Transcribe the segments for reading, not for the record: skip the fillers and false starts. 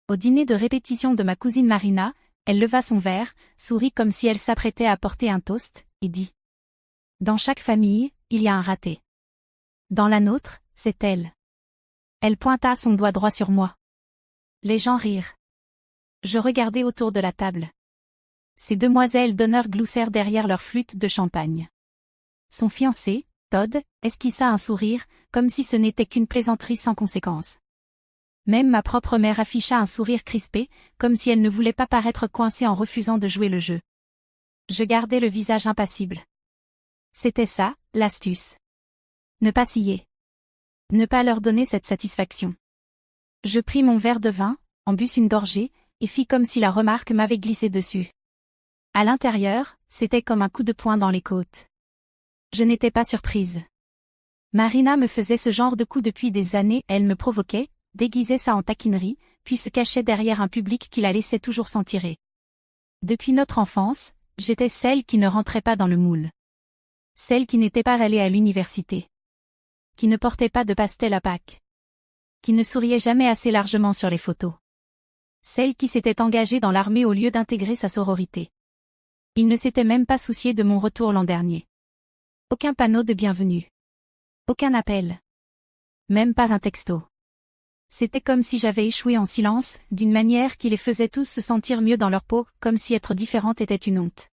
Au dîner de répétition de ma cousine Marina, elle leva son verre, sourit comme si elle s'apprêtait à porter un toast, et dit. Dans chaque famille, il y a un raté. Dans la nôtre, c'est elle. Elle pointa son doigt droit sur moi. Les gens rirent. Je regardai autour de la table. Ces demoiselles d'honneur gloussèrent derrière leur flûte de champagne. Son fiancé, Todd, esquissa un sourire, comme si ce n'était qu'une plaisanterie sans conséquence. Même ma propre mère afficha un sourire crispé, comme si elle ne voulait pas paraître coincée en refusant de jouer le jeu. Je gardai le visage impassible. C'était ça, l'astuce. Ne pas scier. Ne pas leur donner cette satisfaction. Je pris mon verre de vin, en bus une gorgée, et fis comme si la remarque m'avait glissé dessus. À l'intérieur, c'était comme un coup de poing dans les côtes. Je n'étais pas surprise. Marina me faisait ce genre de coup depuis des années, elle me provoquait, déguisait ça en taquinerie, puis se cachait derrière un public qui la laissait toujours s'en tirer. Depuis notre enfance, j'étais celle qui ne rentrait pas dans le moule. Celle qui n'était pas allée à l'université. Qui ne portait pas de pastel à Pâques. Qui ne souriait jamais assez largement sur les photos. Celle qui s'était engagée dans l'armée au lieu d'intégrer sa sororité. Il ne s'était même pas soucié de mon retour l'an dernier. Aucun panneau de bienvenue. Aucun appel. Même pas un texto. C'était comme si j'avais échoué en silence, d'une manière qui les faisait tous se sentir mieux dans leur peau, comme si être différente était une honte.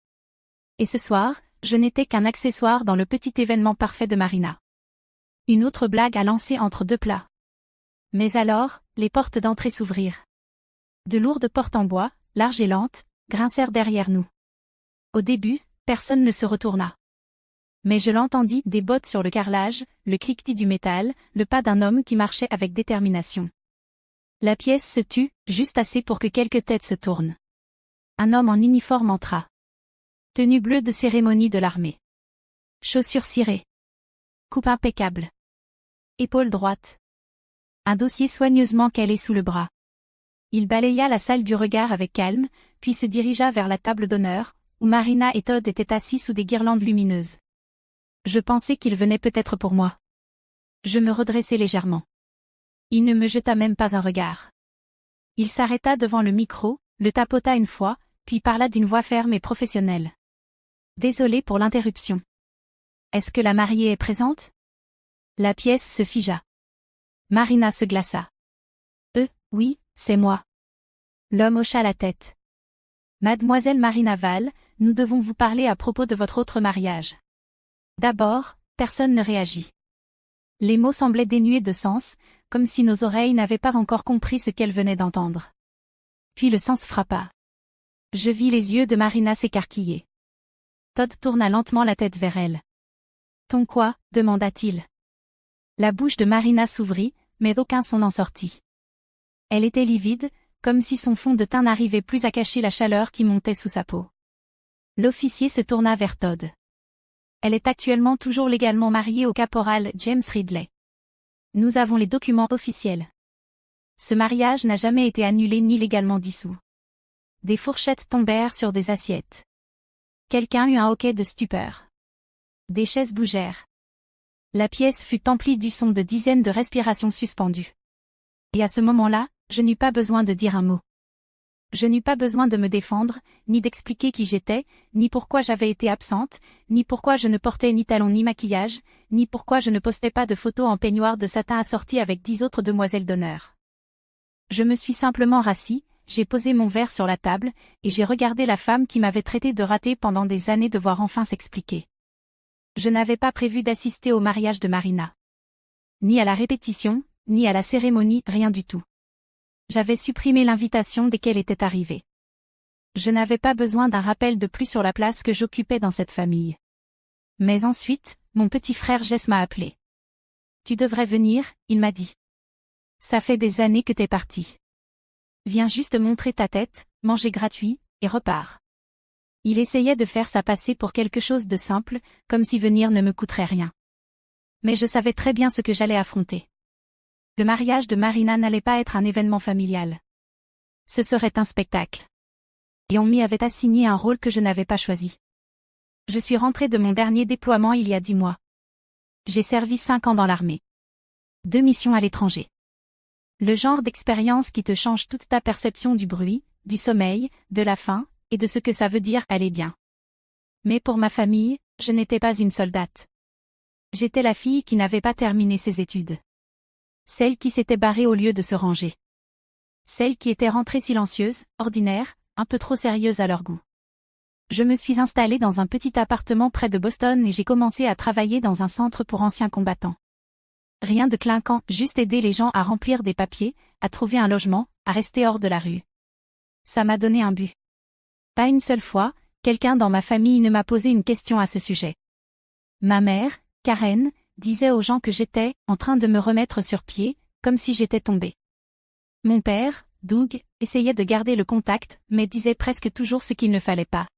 Et ce soir, je n'étais qu'un accessoire dans le petit événement parfait de Marina. Une autre blague à lancer entre deux plats. Mais alors, les portes d'entrée s'ouvrirent. De lourdes portes en bois, larges et lentes, grincèrent derrière nous. Au début, personne ne se retourna. Mais je l'entendis, des bottes sur le carrelage, le cliquetis du métal, le pas d'un homme qui marchait avec détermination. La pièce se tut, juste assez pour que quelques têtes se tournent. Un homme en uniforme entra. Tenue bleue de cérémonie de l'armée. Chaussures cirées. Coupe impeccable. Épaule droite. Un dossier soigneusement calé sous le bras. Il balaya la salle du regard avec calme, puis se dirigea vers la table d'honneur, où Marina et Todd étaient assis sous des guirlandes lumineuses. Je pensais qu'il venait peut-être pour moi. Je me redressai légèrement. Il ne me jeta même pas un regard. Il s'arrêta devant le micro, le tapota une fois, puis parla d'une voix ferme et professionnelle. Désolé pour l'interruption. Est-ce que la mariée est présente? La pièce se figea. Marina se glaça. Oui, c'est moi. L'homme hocha la tête. Mademoiselle Marina Val, nous devons vous parler à propos de votre autre mariage. D'abord, personne ne réagit. Les mots semblaient dénués de sens, comme si nos oreilles n'avaient pas encore compris ce qu'elles venaient d'entendre. Puis le sens frappa. Je vis les yeux de Marina s'écarquiller. Todd tourna lentement la tête vers elle. Ton quoi? Demanda-t-il. La bouche de Marina s'ouvrit, mais aucun son n'en sortit. Elle était livide, comme si son fond de teint n'arrivait plus à cacher la chaleur qui montait sous sa peau. L'officier se tourna vers Todd. Elle est actuellement toujours légalement mariée au caporal James Ridley. Nous avons les documents officiels. Ce mariage n'a jamais été annulé ni légalement dissous. Des fourchettes tombèrent sur des assiettes. Quelqu'un eut un hoquet de stupeur. Des chaises bougèrent. La pièce fut emplie du son de dizaines de respirations suspendues. Et à ce moment-là, je n'eus pas besoin de dire un mot. Je n'eus pas besoin de me défendre, ni d'expliquer qui j'étais, ni pourquoi j'avais été absente, ni pourquoi je ne portais ni talons ni maquillage, ni pourquoi je ne postais pas de photos en peignoir de satin assorti avec 10 autres demoiselles d'honneur. Je me suis simplement rassis, j'ai posé mon verre sur la table, et j'ai regardé la femme qui m'avait traité de ratée pendant des années devoir enfin s'expliquer. Je n'avais pas prévu d'assister au mariage de Marina. Ni à la répétition, ni à la cérémonie, rien du tout. J'avais supprimé l'invitation dès qu'elle était arrivée. Je n'avais pas besoin d'un rappel de plus sur la place que j'occupais dans cette famille. Mais ensuite, mon petit frère Jess m'a appelé. Tu devrais venir, il m'a dit. Ça fait des années que t'es parti. Viens juste montrer ta tête, manger gratuit, et repars. Il essayait de faire ça passer pour quelque chose de simple, comme si venir ne me coûterait rien. Mais je savais très bien ce que j'allais affronter. Le mariage de Marina n'allait pas être un événement familial. Ce serait un spectacle. Et on m'y avait assigné un rôle que je n'avais pas choisi. Je suis rentrée de mon dernier déploiement il y a 10 mois. J'ai servi 5 ans dans l'armée. 2 missions à l'étranger. Le genre d'expérience qui te change toute ta perception du bruit, du sommeil, de la faim, et de ce que ça veut dire aller bien. Mais pour ma famille, je n'étais pas une soldate. J'étais la fille qui n'avait pas terminé ses études. Celle qui s'était barrée au lieu de se ranger. Celle qui était rentrée silencieuse, ordinaire, un peu trop sérieuse à leur goût. Je me suis installée dans un petit appartement près de Boston et j'ai commencé à travailler dans un centre pour anciens combattants. Rien de clinquant, juste aider les gens à remplir des papiers, à trouver un logement, à rester hors de la rue. Ça m'a donné un but. Pas une seule fois, quelqu'un dans ma famille ne m'a posé une question à ce sujet. Ma mère, Karen, disait aux gens que j'étais en train de me remettre sur pied, comme si j'étais tombée. Mon père, Doug, essayait de garder le contact, mais disait presque toujours ce qu'il ne fallait pas.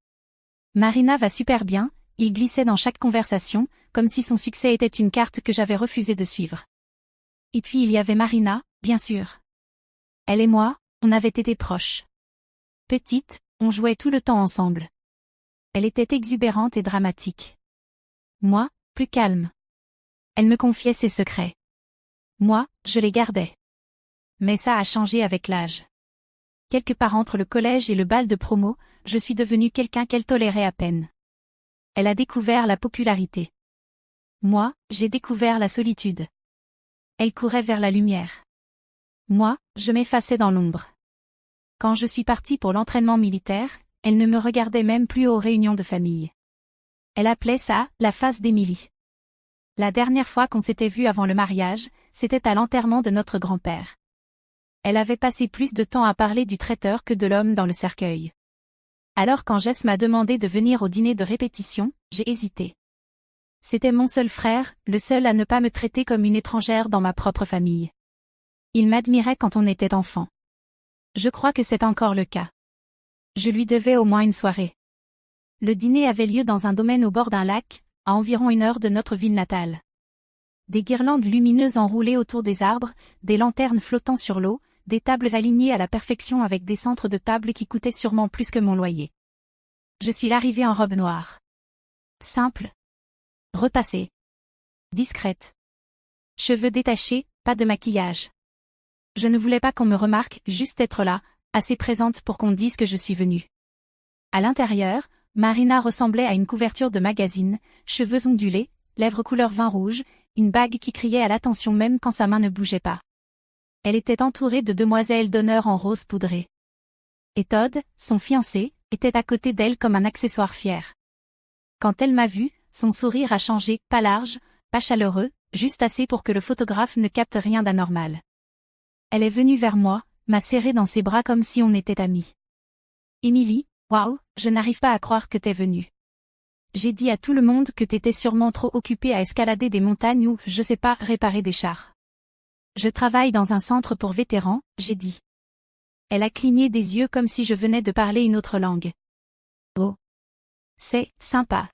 Marina va super bien, il glissait dans chaque conversation, comme si son succès était une carte que j'avais refusé de suivre. Et puis il y avait Marina, bien sûr. Elle et moi, on avait été proches. Petite, on jouait tout le temps ensemble. Elle était exubérante et dramatique. Moi, plus calme. Elle me confiait ses secrets. Moi, je les gardais. Mais ça a changé avec l'âge. Quelque part entre le collège et le bal de promo, je suis devenue quelqu'un qu'elle tolérait à peine. Elle a découvert la popularité. Moi, j'ai découvert la solitude. Elle courait vers la lumière. Moi, je m'effaçais dans l'ombre. Quand je suis partie pour l'entraînement militaire, elle ne me regardait même plus aux réunions de famille. Elle appelait ça « la face d'Émilie ». La dernière fois qu'on s'était vu avant le mariage, c'était à l'enterrement de notre grand-père. Elle avait passé plus de temps à parler du traiteur que de l'homme dans le cercueil. Alors quand Jess m'a demandé de venir au dîner de répétition, j'ai hésité. C'était mon seul frère, le seul à ne pas me traiter comme une étrangère dans ma propre famille. Il m'admirait quand on était enfant. Je crois que c'est encore le cas. Je lui devais au moins une soirée. Le dîner avait lieu dans un domaine au bord d'un lac, à environ 1 heure de notre ville natale. Des guirlandes lumineuses enroulées autour des arbres, des lanternes flottant sur l'eau, des tables alignées à la perfection avec des centres de table qui coûtaient sûrement plus que mon loyer. Je suis arrivée en robe noire. Simple. Repassée. Discrète. Cheveux détachés, pas de maquillage. Je ne voulais pas qu'on me remarque, juste être là, assez présente pour qu'on dise que je suis venue. À l'intérieur, Marina ressemblait à une couverture de magazine, cheveux ondulés, lèvres couleur vin rouge, une bague qui criait à l'attention même quand sa main ne bougeait pas. Elle était entourée de demoiselles d'honneur en rose poudré. Et Todd, son fiancé, était à côté d'elle comme un accessoire fier. Quand elle m'a vue, son sourire a changé, pas large, pas chaleureux, juste assez pour que le photographe ne capte rien d'anormal. Elle est venue vers moi, m'a serré dans ses bras comme si on était amis. Émilie, waouh, je n'arrive pas à croire que t'es venue. J'ai dit à tout le monde que t'étais sûrement trop occupée à escalader des montagnes ou, je sais pas, réparer des chars. Je travaille dans un centre pour vétérans, j'ai dit. Elle a cligné des yeux comme si je venais de parler une autre langue. Oh. C'est sympa.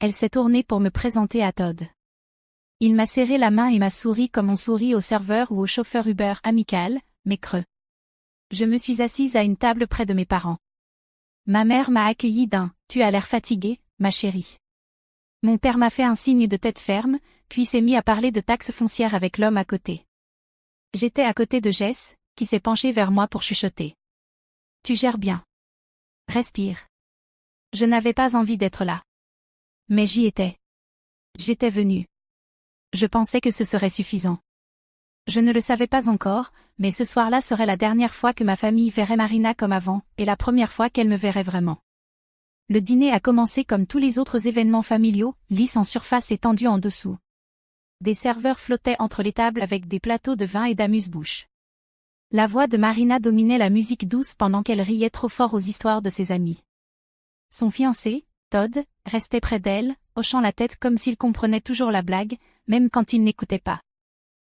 Elle s'est tournée pour me présenter à Todd. Il m'a serré la main et m'a souri comme on sourit au serveur ou au chauffeur Uber amical, mais creux. Je me suis assise à une table près de mes parents. Ma mère m'a accueillie d'un « Tu as l'air fatiguée, ma chérie ». Mon père m'a fait un signe de tête ferme, puis s'est mis à parler de taxes foncières avec l'homme à côté. J'étais à côté de Jess, qui s'est penchée vers moi pour chuchoter. « Tu gères bien. Respire. » Je n'avais pas envie d'être là. Mais j'y étais. J'étais venue. Je pensais que ce serait suffisant. Je ne le savais pas encore, mais ce soir-là serait la dernière fois que ma famille verrait Marina comme avant, et la première fois qu'elle me verrait vraiment. Le dîner a commencé comme tous les autres événements familiaux, lisse en surface et tendu en dessous. Des serveurs flottaient entre les tables avec des plateaux de vin et d'amuse-bouche. La voix de Marina dominait la musique douce pendant qu'elle riait trop fort aux histoires de ses amis. Son fiancé, Todd, restait près d'elle, hochant la tête comme s'il comprenait toujours la blague, même quand il n'écoutait pas.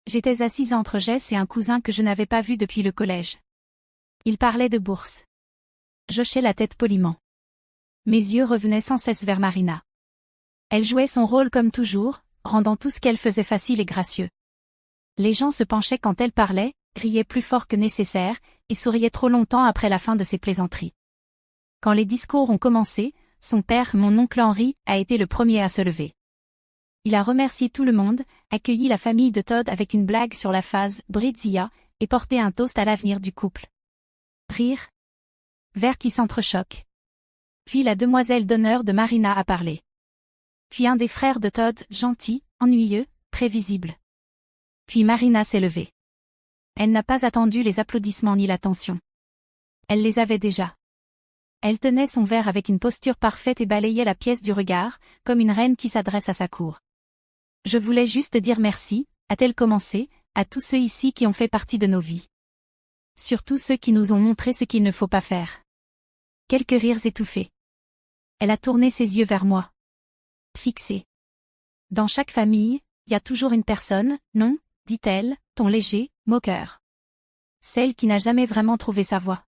J'étais assise entre Jess et un cousin que je n'avais pas vu depuis le collège. Il parlait de bourse. J'hochais la tête poliment. Mes yeux revenaient sans cesse vers Marina. Elle jouait son rôle comme toujours, rendant tout ce qu'elle faisait facile et gracieux. Les gens se penchaient quand elle parlait, riaient plus fort que nécessaire, et souriaient trop longtemps après la fin de ses plaisanteries. Quand les discours ont commencé, son père, mon oncle Henry, a été le premier à se lever. Il a remercié tout le monde, accueilli la famille de Todd avec une blague sur la phase « Brizia » et porter un toast à l'avenir du couple. Rire. Verre qui s'entrechoque. Puis la demoiselle d'honneur de Marina a parlé. Puis un des frères de Todd, gentil, ennuyeux, prévisible. Puis Marina s'est levée. Elle n'a pas attendu les applaudissements ni l'attention. Elle les avait déjà. Elle tenait son verre avec une posture parfaite et balayait la pièce du regard, comme une reine qui s'adresse à sa cour. Je voulais juste dire merci, a-t-elle commencé, à tous ceux ici qui ont fait partie de nos vies. Surtout ceux qui nous ont montré ce qu'il ne faut pas faire. Quelques rires étouffés. Elle a tourné ses yeux vers moi. Fixés. Dans chaque famille, il y a toujours une personne, non, dit-elle, ton léger, moqueur. Celle qui n'a jamais vraiment trouvé sa voie.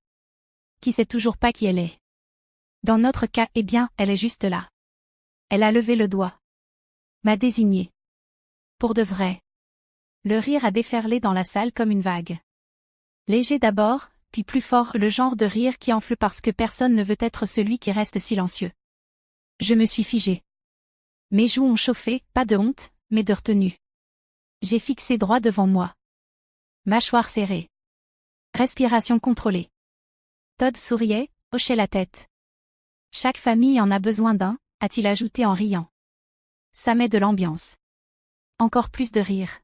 Qui sait toujours pas qui elle est. Dans notre cas, eh bien, elle est juste là. Elle a levé le doigt. M'a désigné. Pour de vrai. Le rire a déferlé dans la salle comme une vague. Léger d'abord, puis plus fort, le genre de rire qui enfle parce que personne ne veut être celui qui reste silencieux. Je me suis figée. Mes joues ont chauffé, pas de honte, mais de retenue. J'ai fixé droit devant moi. Mâchoire serrée. Respiration contrôlée. Todd souriait, hochait la tête. Chaque famille en a besoin d'un, a-t-il ajouté en riant. Ça met de l'ambiance. Encore plus de rire.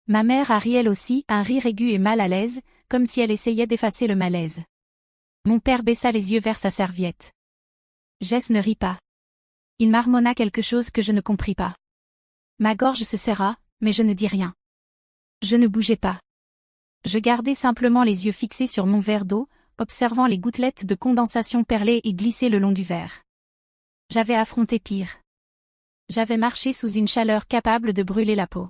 Ma mère a ri elle aussi, un rire aigu et mal à l'aise, comme si elle essayait d'effacer le malaise. Mon père baissa les yeux vers sa serviette. Jess ne rit pas. Il marmonna quelque chose que je ne compris pas. Ma gorge se serra, mais je ne dis rien. Je ne bougeais pas. Je gardais simplement les yeux fixés sur mon verre d'eau, observant les gouttelettes de condensation perler et glisser le long du verre. J'avais affronté pire. J'avais marché sous une chaleur capable de brûler la peau.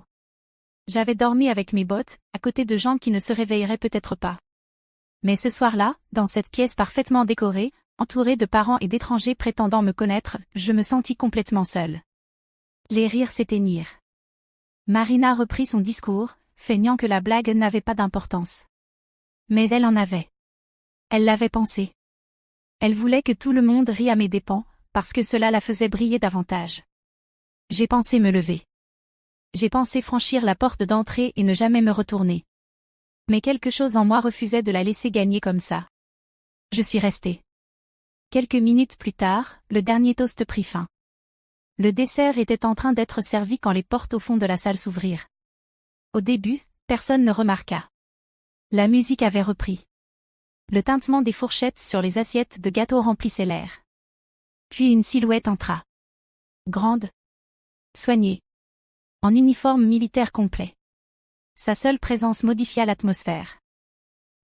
J'avais dormi avec mes bottes, à côté de gens qui ne se réveilleraient peut-être pas. Mais ce soir-là, dans cette pièce parfaitement décorée, entourée de parents et d'étrangers prétendant me connaître, je me sentis complètement seule. Les rires s'éteignirent. Marina reprit son discours, feignant que la blague n'avait pas d'importance. Mais elle en avait. Elle l'avait pensé. Elle voulait que tout le monde rie à mes dépens, parce que cela la faisait briller davantage. J'ai pensé me lever. J'ai pensé franchir la porte d'entrée et ne jamais me retourner. Mais quelque chose en moi refusait de la laisser gagner comme ça. Je suis restée. Quelques minutes plus tard, le dernier toast prit fin. Le dessert était en train d'être servi quand les portes au fond de la salle s'ouvrirent. Au début, personne ne remarqua. La musique avait repris. Le tintement des fourchettes sur les assiettes de gâteaux remplissait l'air. Puis une silhouette entra. Grande. Soignée. En uniforme militaire complet. Sa seule présence modifia l'atmosphère.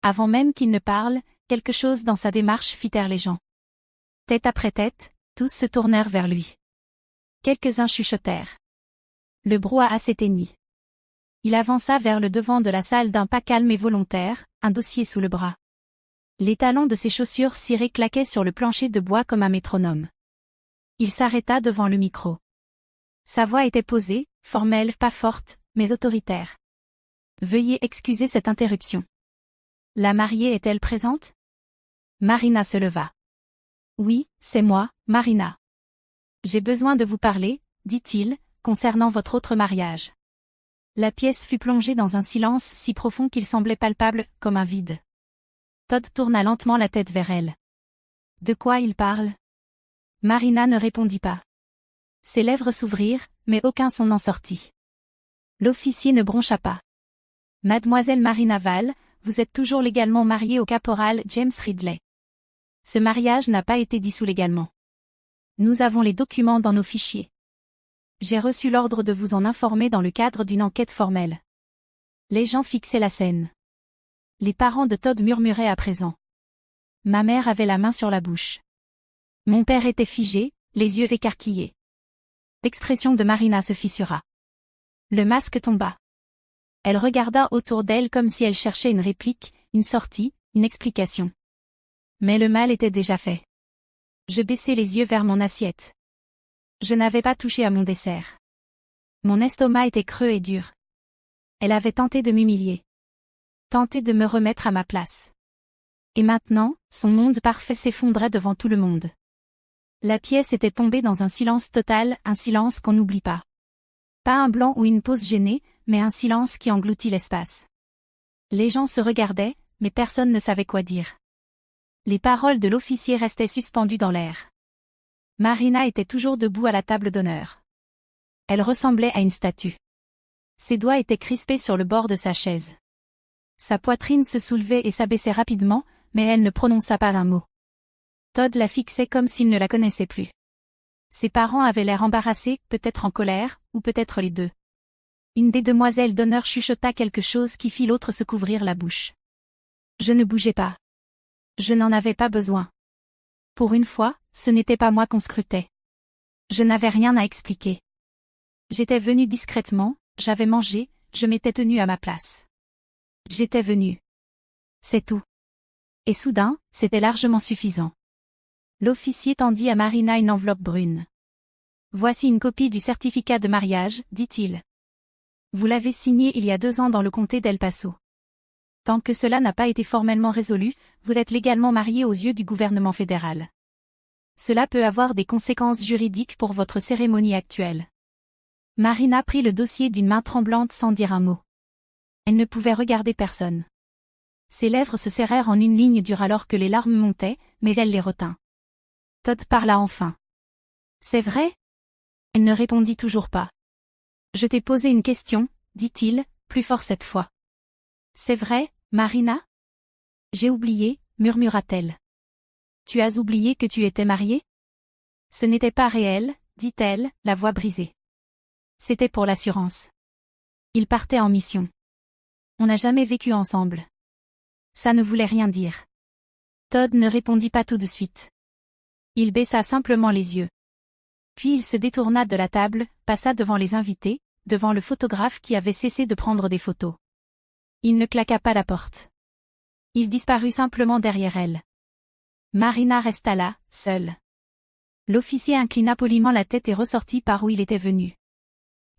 Avant même qu'il ne parle, quelque chose dans sa démarche fit taire les gens. Tête après tête, tous se tournèrent vers lui. Quelques-uns chuchotèrent. Le brouhaha s'éteignit. Il avança vers le devant de la salle d'un pas calme et volontaire, un dossier sous le bras. Les talons de ses chaussures cirées claquaient sur le plancher de bois comme un métronome. Il s'arrêta devant le micro. Sa voix était posée, formelle, pas forte, mais autoritaire. Veuillez excuser cette interruption. La mariée est-elle présente? Marina se leva. Oui, c'est moi, Marina. J'ai besoin de vous parler, dit-il, concernant votre autre mariage. La pièce fut plongée dans un silence si profond qu'il semblait palpable, comme un vide. Todd tourna lentement la tête vers elle. De quoi il parle? Marina ne répondit pas. Ses lèvres s'ouvrirent, mais aucun son n'en sortit. L'officier ne broncha pas. Mademoiselle Marina Val, vous êtes toujours légalement mariée au caporal James Ridley. Ce mariage n'a pas été dissous légalement. Nous avons les documents dans nos fichiers. J'ai reçu l'ordre de vous en informer dans le cadre d'une enquête formelle. Les gens fixaient la scène. Les parents de Todd murmuraient à présent. Ma mère avait la main sur la bouche. Mon père était figé, les yeux écarquillés. L'expression de Marina se fissura. Le masque tomba. Elle regarda autour d'elle comme si elle cherchait une réplique, une sortie, une explication. Mais le mal était déjà fait. Je baissai les yeux vers mon assiette. Je n'avais pas touché à mon dessert. Mon estomac était creux et dur. Elle avait tenté de m'humilier. Tenté de me remettre à ma place. Et maintenant, son monde parfait s'effondrait devant tout le monde. La pièce était tombée dans un silence total, un silence qu'on n'oublie pas. Pas un blanc ou une pause gênée, mais un silence qui engloutit l'espace. Les gens se regardaient, mais personne ne savait quoi dire. Les paroles de l'officier restaient suspendues dans l'air. Marina était toujours debout à la table d'honneur. Elle ressemblait à une statue. Ses doigts étaient crispés sur le bord de sa chaise. Sa poitrine se soulevait et s'abaissait rapidement, mais elle ne prononça pas un mot. Todd la fixait comme s'il ne la connaissait plus. Ses parents avaient l'air embarrassés, peut-être en colère, ou peut-être les deux. Une des demoiselles d'honneur chuchota quelque chose qui fit l'autre se couvrir la bouche. Je ne bougeais pas. Je n'en avais pas besoin. Pour une fois, ce n'était pas moi qu'on scrutait. Je n'avais rien à expliquer. J'étais venue discrètement, j'avais mangé, je m'étais tenue à ma place. J'étais venue. C'est tout. Et soudain, c'était largement suffisant. L'officier tendit à Marina une enveloppe brune. Voici une copie du certificat de mariage, dit-il. Vous l'avez signé il y a 2 ans dans le comté d'El Paso. Tant que cela n'a pas été formellement résolu, vous êtes légalement marié aux yeux du gouvernement fédéral. Cela peut avoir des conséquences juridiques pour votre cérémonie actuelle. Marina prit le dossier d'une main tremblante sans dire un mot. Elle ne pouvait regarder personne. Ses lèvres se serrèrent en une ligne dure alors que les larmes montaient, mais elle les retint. Todd parla enfin. C'est vrai? Elle ne répondit toujours pas. Je t'ai posé une question, dit-il, plus fort cette fois. C'est vrai, Marina? J'ai oublié, murmura-t-elle. Tu as oublié que tu étais mariée? Ce n'était pas réel, dit-elle, la voix brisée. C'était pour l'assurance. Ils partaient en mission. On n'a jamais vécu ensemble. Ça ne voulait rien dire. Todd ne répondit pas tout de suite. Il baissa simplement les yeux. Puis il se détourna de la table, passa devant les invités, devant le photographe qui avait cessé de prendre des photos. Il ne claqua pas la porte. Il disparut simplement derrière elle. Marina resta là, seule. L'officier inclina poliment la tête et ressortit par où il était venu.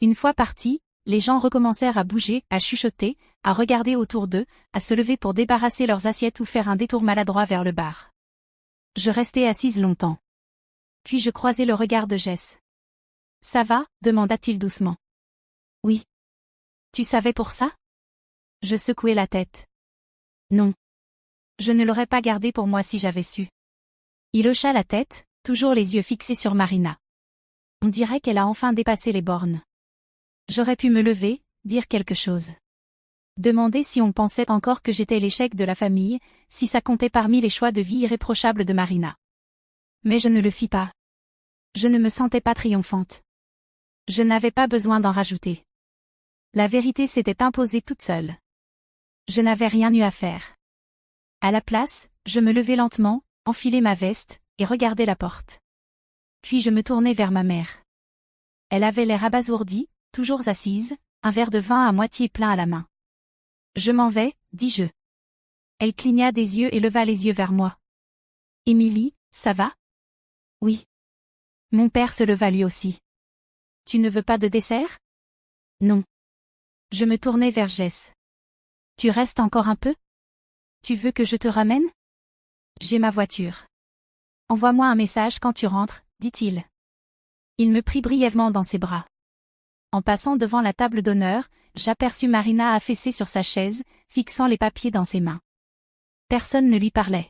Une fois parti, les gens recommencèrent à bouger, à chuchoter, à regarder autour d'eux, à se lever pour débarrasser leurs assiettes ou faire un détour maladroit vers le bar. Je restai assise longtemps. Puis je croisai le regard de Jess. « Ça va ?» demanda-t-il doucement. « Oui. »« Tu savais pour ça ?» Je secouai la tête. « Non. Je ne l'aurais pas gardé pour moi si j'avais su. » Il hocha la tête, toujours les yeux fixés sur Marina. On dirait qu'elle a enfin dépassé les bornes. J'aurais pu me lever, dire quelque chose. Demander si on pensait encore que j'étais l'échec de la famille, si ça comptait parmi les choix de vie irréprochables de Marina. Mais je ne le fis pas. Je ne me sentais pas triomphante. Je n'avais pas besoin d'en rajouter. La vérité s'était imposée toute seule. Je n'avais rien eu à faire. À la place, je me levai lentement, enfilai ma veste, et regardai la porte. Puis je me tournai vers ma mère. Elle avait l'air abasourdie, toujours assise, un verre de vin à moitié plein à la main. « Je m'en vais, dis-je. » Elle cligna des yeux et leva les yeux vers moi. « Émilie, ça va? » « Oui. » Mon père se leva lui aussi. « Tu ne veux pas de dessert? » ?»« Non. » Je me tournai vers Jess. « Tu restes encore un peu? Tu veux que je te ramène? J'ai ma voiture. »« Envoie-moi un message quand tu rentres, » dit-il. Il me prit brièvement dans ses bras. En passant devant la table d'honneur, j'aperçus Marina affaissée sur sa chaise, fixant les papiers dans ses mains. Personne ne lui parlait.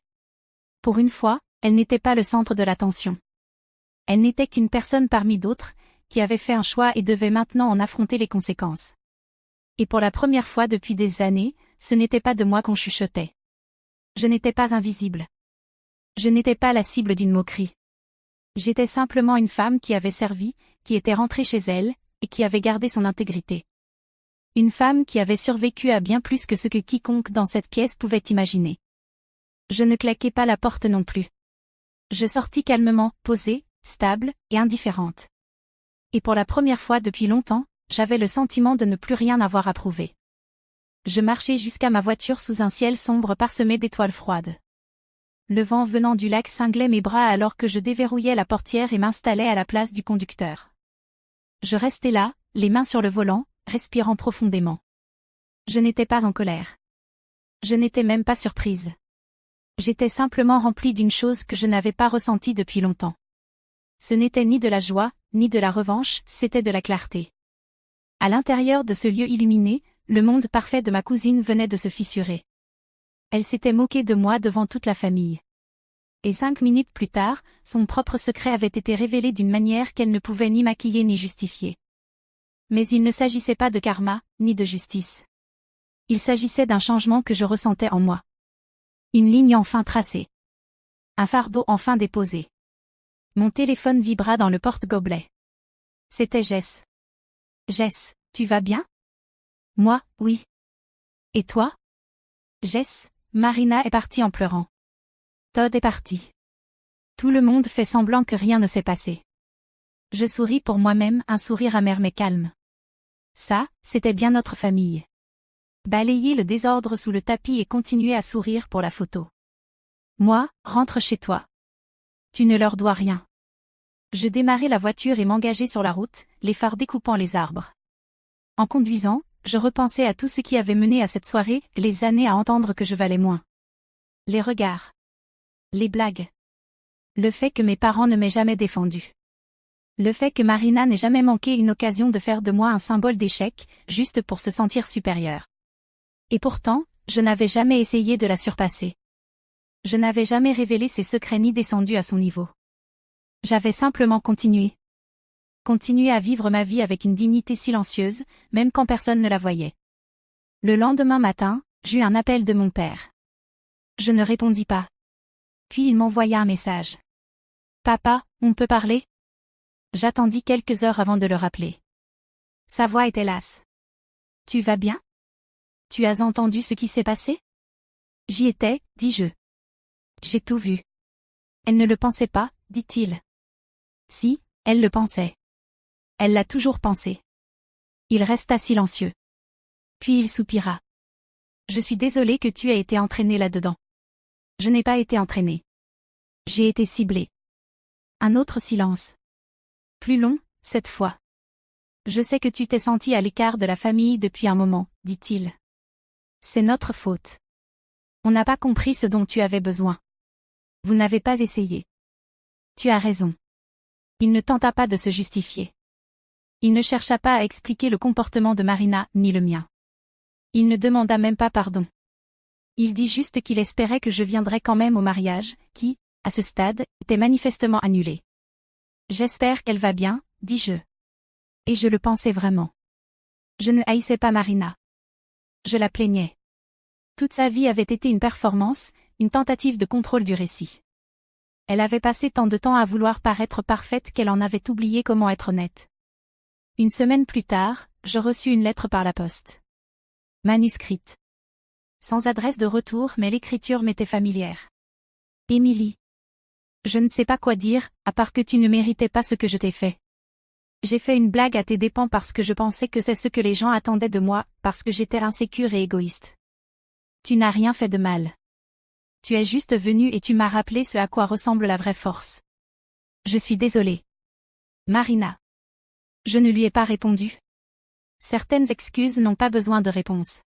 Pour une fois, elle n'était pas le centre de l'attention. Elle n'était qu'une personne parmi d'autres, qui avait fait un choix et devait maintenant en affronter les conséquences. Et pour la première fois depuis des années, ce n'était pas de moi qu'on chuchotait. Je n'étais pas invisible. Je n'étais pas la cible d'une moquerie. J'étais simplement une femme qui avait servi, qui était rentrée chez elle, et qui avait gardé son intégrité. Une femme qui avait survécu à bien plus que ce que quiconque dans cette pièce pouvait imaginer. Je ne claquai pas la porte non plus. Je sortis calmement, posée, stable, et indifférente. Et pour la première fois depuis longtemps, j'avais le sentiment de ne plus rien avoir à prouver. Je marchai jusqu'à ma voiture sous un ciel sombre parsemé d'étoiles froides. Le vent venant du lac cinglait mes bras alors que je déverrouillais la portière et m'installais à la place du conducteur. Je restai là, les mains sur le volant, respirant profondément. Je n'étais pas en colère. Je n'étais même pas surprise. J'étais simplement remplie d'une chose que je n'avais pas ressentie depuis longtemps. Ce n'était ni de la joie, ni de la revanche, c'était de la clarté. À l'intérieur de ce lieu illuminé, Le monde parfait de ma cousine venait de se fissurer. Elle s'était moquée de moi devant toute la famille. Et 5 minutes plus tard, son propre secret avait été révélé d'une manière qu'elle ne pouvait ni maquiller ni justifier. Mais il ne s'agissait pas de karma, ni de justice. Il s'agissait d'un changement que je ressentais en moi. Une ligne enfin tracée. Un fardeau enfin déposé. Mon téléphone vibra dans le porte-gobelet. C'était Jess. Jess, tu vas bien? Moi, oui. Et toi? Jess, Marina est partie en pleurant. Todd est parti. Tout le monde fait semblant que rien ne s'est passé. Je souris pour moi-même, un sourire amer mais calme. Ça, c'était bien notre famille. Balayer le désordre sous le tapis et continuer à sourire pour la photo. Moi, rentre chez toi. Tu ne leur dois rien. Je démarrai la voiture et m'engageai sur la route, les phares découpant les arbres. En conduisant, je repensais à tout ce qui avait mené à cette soirée, les années à entendre que je valais moins. Les regards. Les blagues. Le fait que mes parents ne m'aient jamais défendu. Le fait que Marina n'ait jamais manqué une occasion de faire de moi un symbole d'échec, juste pour se sentir supérieure. Et pourtant, je n'avais jamais essayé de la surpasser. Je n'avais jamais révélé ses secrets ni descendu à son niveau. J'avais simplement continué. Continué à vivre ma vie avec une dignité silencieuse, même quand personne ne la voyait. Le lendemain matin, j'eus un appel de mon père. Je ne répondis pas. Puis il m'envoya un message. Papa, on peut parler? J'attendis quelques heures avant de le rappeler. Sa voix était lasse. Tu vas bien? Tu as entendu ce qui s'est passé? J'y étais, dis-je. J'ai tout vu. Elle ne le pensait pas, dit-il. Si, elle le pensait. Elle l'a toujours pensé. Il resta silencieux. Puis il soupira. Je suis désolé que tu aies été entraîné là-dedans. Je n'ai pas été entraîné. J'ai été ciblé. Un autre silence. Plus long, cette fois. Je sais que tu t'es senti à l'écart de la famille depuis un moment, dit-il. C'est notre faute. On n'a pas compris ce dont tu avais besoin. Vous n'avez pas essayé. Tu as raison. Il ne tenta pas de se justifier. Il ne chercha pas à expliquer le comportement de Marina, ni le mien. Il ne demanda même pas pardon. Il dit juste qu'il espérait que je viendrais quand même au mariage, qui, à ce stade, était manifestement annulé. J'espère qu'elle va bien, dis-je. Et je le pensais vraiment. Je ne haïssais pas Marina. Je la plaignais. Toute sa vie avait été une performance, une tentative de contrôle du récit. Elle avait passé tant de temps à vouloir paraître parfaite qu'elle en avait oublié comment être honnête. Une semaine plus tard, je reçus une lettre par la poste. Manuscrite. Sans adresse de retour mais l'écriture m'était familière. Émilie. Je ne sais pas quoi dire, à part que tu ne méritais pas ce que je t'ai fait. J'ai fait une blague à tes dépens parce que je pensais que c'est ce que les gens attendaient de moi, parce que j'étais insécure et égoïste. Tu n'as rien fait de mal. Tu es juste venu et tu m'as rappelé ce à quoi ressemble la vraie force. Je suis désolée. Marina. Je ne lui ai pas répondu. Certaines excuses n'ont pas besoin de réponse.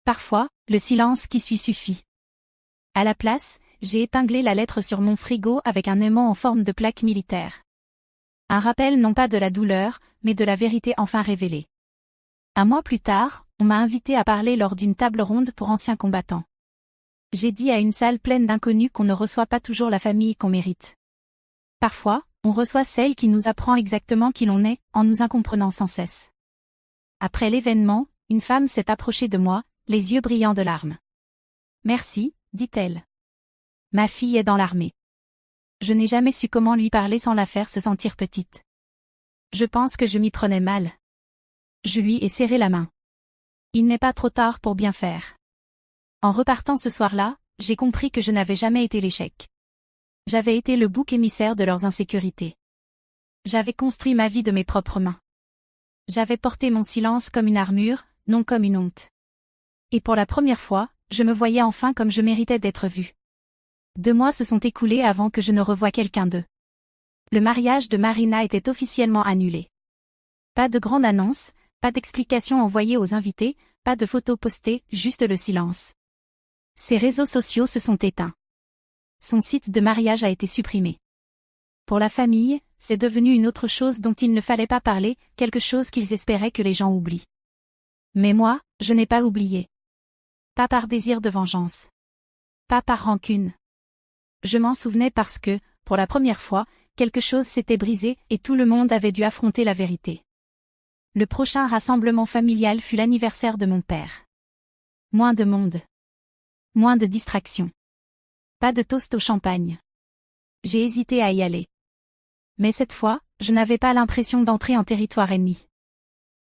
Parfois, le silence qui suffit. À la place, j'ai épinglé la lettre sur mon frigo avec un aimant en forme de plaque militaire. Un rappel non pas de la douleur, mais de la vérité enfin révélée. Un mois plus tard, on m'a invité à parler lors d'une table ronde pour anciens combattants. J'ai dit à une salle pleine d'inconnus qu'on ne reçoit pas toujours la famille qu'on mérite. Parfois, on reçoit celle qui nous apprend exactement qui l'on est, en nous incomprenant sans cesse. Après l'événement, une femme s'est approchée de moi, les yeux brillants de larmes. Merci, dit-elle. Ma fille est dans l'armée. Je n'ai jamais su comment lui parler sans la faire se sentir petite. Je pense que je m'y prenais mal. Je lui ai serré la main. Il n'est pas trop tard pour bien faire. En repartant ce soir-là, j'ai compris que je n'avais jamais été l'échec. J'avais été le bouc émissaire de leurs insécurités. J'avais construit ma vie de mes propres mains. J'avais porté mon silence comme une armure, non comme une honte. Et pour la première fois, je me voyais enfin comme je méritais d'être vue. 2 mois se sont écoulés avant que je ne revoie quelqu'un d'eux. Le mariage de Marina était officiellement annulé. Pas de grande annonce, pas d'explication envoyée aux invités, pas de photos postées, juste le silence. Ses réseaux sociaux se sont éteints. Son site de mariage a été supprimé. Pour la famille, c'est devenu une autre chose dont il ne fallait pas parler, quelque chose qu'ils espéraient que les gens oublient. Mais moi, je n'ai pas oublié. Pas par désir de vengeance. Pas par rancune. Je m'en souvenais parce que, pour la première fois, quelque chose s'était brisé et tout le monde avait dû affronter la vérité. Le prochain rassemblement familial fut l'anniversaire de mon père. Moins de monde. Moins de distractions. Pas de toast au champagne. J'ai hésité à y aller. Mais cette fois, je n'avais pas l'impression d'entrer en territoire ennemi.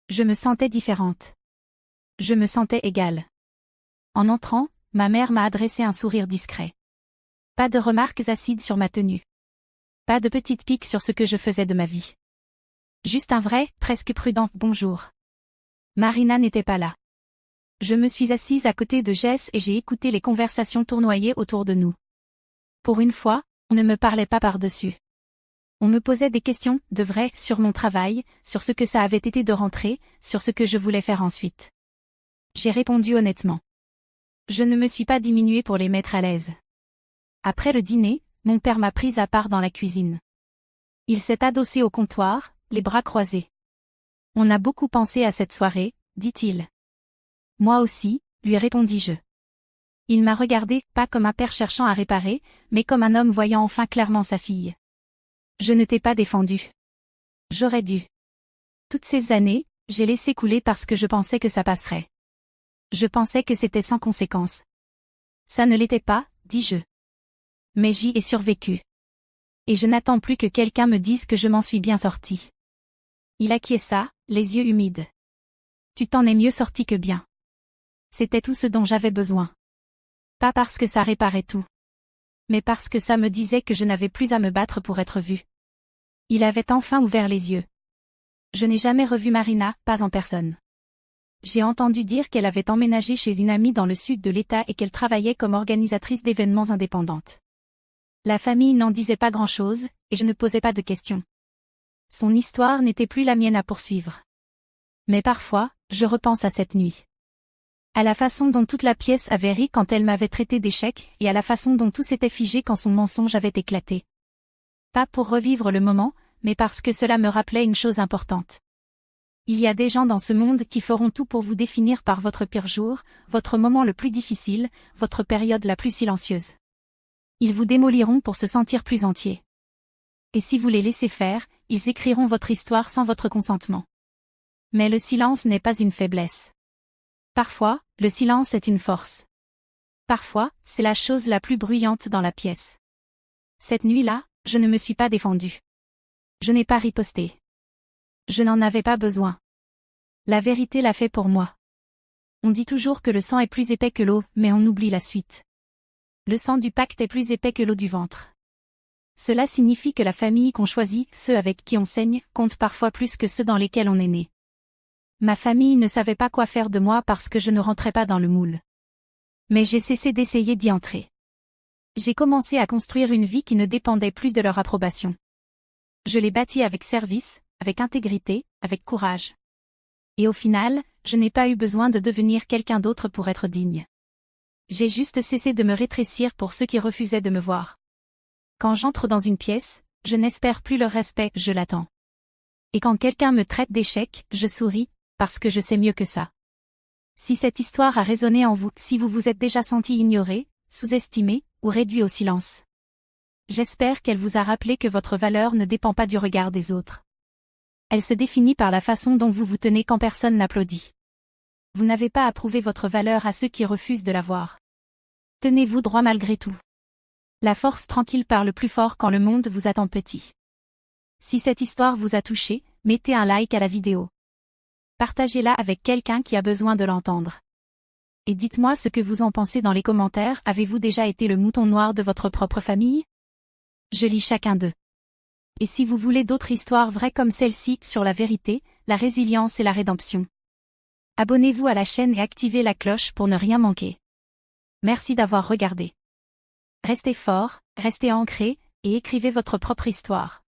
Je me sentais différente. Je me sentais égale. En entrant, ma mère m'a adressé un sourire discret. Pas de remarques acides sur ma tenue. Pas de petites piques sur ce que je faisais de ma vie. Juste un vrai, presque prudent « bonjour ». Marina n'était pas là. Je me suis assise à côté de Jess et j'ai écouté les conversations tournoyer autour de nous. Pour une fois, on ne me parlait pas par-dessus. On me posait des questions, de vraies, sur mon travail, sur ce que ça avait été de rentrer, sur ce que je voulais faire ensuite. J'ai répondu honnêtement. Je ne me suis pas diminuée pour les mettre à l'aise. Après le dîner, mon père m'a prise à part dans la cuisine. Il s'est adossé au comptoir, les bras croisés. On a beaucoup pensé à cette soirée, dit-il. Moi aussi, lui répondis-je. Il m'a regardé, pas comme un père cherchant à réparer, mais comme un homme voyant enfin clairement sa fille. Je ne t'ai pas défendu. J'aurais dû. Toutes ces années, j'ai laissé couler parce que je pensais que ça passerait. Je pensais que c'était sans conséquence. Ça ne l'était pas, dis-je. Mais j'y ai survécu. Et je n'attends plus que quelqu'un me dise que je m'en suis bien sortie. Il acquiesça, les yeux humides. Tu t'en es mieux sorti que bien. C'était tout ce dont j'avais besoin. Pas parce que ça réparait tout. Mais parce que ça me disait que je n'avais plus à me battre pour être vue. Il avait enfin ouvert les yeux. Je n'ai jamais revu Marina, pas en personne. J'ai entendu dire qu'elle avait emménagé chez une amie dans le sud de l'État et qu'elle travaillait comme organisatrice d'événements indépendante. La famille n'en disait pas grand-chose, et je ne posais pas de questions. Son histoire n'était plus la mienne à poursuivre. Mais parfois, je repense à cette nuit. À la façon dont toute la pièce avait ri quand elle m'avait traité d'échec, et à la façon dont tout s'était figé quand son mensonge avait éclaté. Pas pour revivre le moment, mais parce que cela me rappelait une chose importante. Il y a des gens dans ce monde qui feront tout pour vous définir par votre pire jour, votre moment le plus difficile, votre période la plus silencieuse. Ils vous démoliront pour se sentir plus entier. Et si vous les laissez faire, ils écriront votre histoire sans votre consentement. Mais le silence n'est pas une faiblesse. Parfois, le silence est une force. Parfois, c'est la chose la plus bruyante dans la pièce. Cette nuit-là, je ne me suis pas défendue. Je n'ai pas riposté. Je n'en avais pas besoin. La vérité l'a fait pour moi. On dit toujours que le sang est plus épais que l'eau, mais on oublie la suite. Le sang du pacte est plus épais que l'eau du ventre. Cela signifie que la famille qu'on choisit, ceux avec qui on saigne, comptent parfois plus que ceux dans lesquels on est né. Ma famille ne savait pas quoi faire de moi parce que je ne rentrais pas dans le moule. Mais j'ai cessé d'essayer d'y entrer. J'ai commencé à construire une vie qui ne dépendait plus de leur approbation. Je l'ai bâtie avec service, avec intégrité, avec courage. Et au final, je n'ai pas eu besoin de devenir quelqu'un d'autre pour être digne. J'ai juste cessé de me rétrécir pour ceux qui refusaient de me voir. Quand j'entre dans une pièce, je n'espère plus leur respect, je l'attends. Et quand quelqu'un me traite d'échec, je souris, parce que je sais mieux que ça. Si cette histoire a résonné en vous, si vous vous êtes déjà senti ignoré, sous-estimé, ou réduit au silence. J'espère qu'elle vous a rappelé que votre valeur ne dépend pas du regard des autres. Elle se définit par la façon dont vous vous tenez quand personne n'applaudit. Vous n'avez pas à prouver votre valeur à ceux qui refusent de la voir. Tenez-vous droit malgré tout. La force tranquille parle plus fort quand le monde vous attend petit. Si cette histoire vous a touché, mettez un like à la vidéo. Partagez-la avec quelqu'un qui a besoin de l'entendre. Et dites-moi ce que vous en pensez dans les commentaires. Avez-vous déjà été le mouton noir de votre propre famille? Je lis chacun d'eux. Et si vous voulez d'autres histoires vraies comme celle-ci, sur la vérité, la résilience et la rédemption, abonnez-vous à la chaîne et activez la cloche pour ne rien manquer. Merci d'avoir regardé. Restez fort, restez ancrés, et écrivez votre propre histoire.